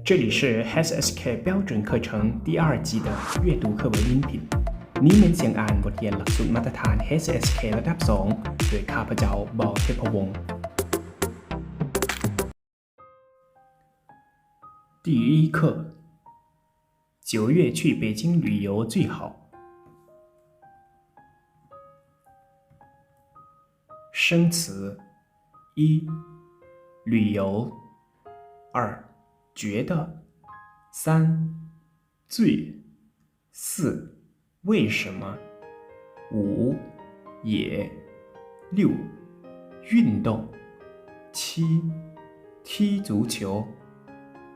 这里是 HSK 标准课程第2季的阅读课文音频นี้เป็นเสียงอ่านบทเรียนหลักสูตรมาตรฐาน HSK ระดับ 2 โดยข้าพเจ้าบอเทพวงศ์第一课9月去北京旅游最好生词1旅游2觉得3最4为什么5也6运动7踢足球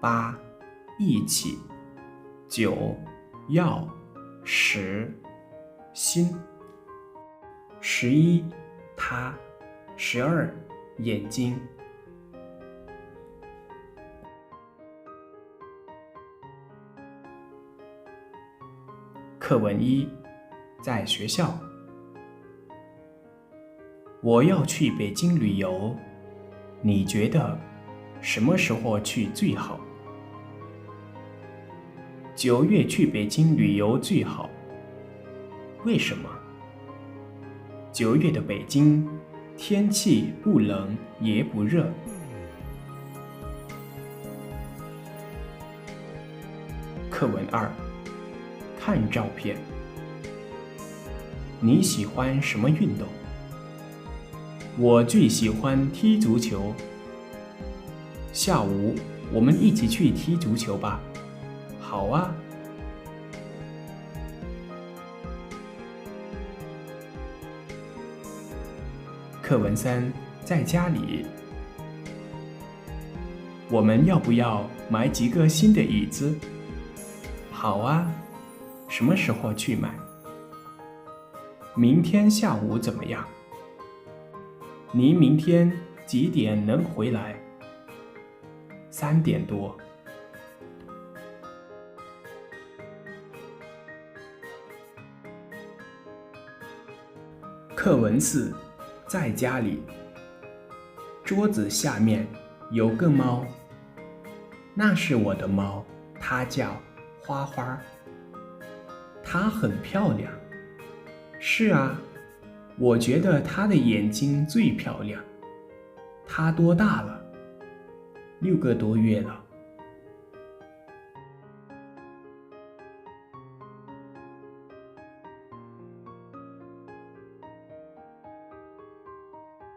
8一起9要10心11他12眼睛课文1在学校我要去北京旅游你觉得什么时候去最好9月去北京旅游最好为什么9月的北京天气不冷也不热课文2看照片你喜欢什么运动我最喜欢踢足球下午我们一起去踢足球吧好啊课文3在家里我们要不要买几个新的椅子好啊什么时候去买明天下午怎么样你明天几点能回来3点多课文4在家里桌子下面有个猫那是我的猫它叫花花它很漂亮是啊我觉得它的眼睛最漂亮它多大了6个多月了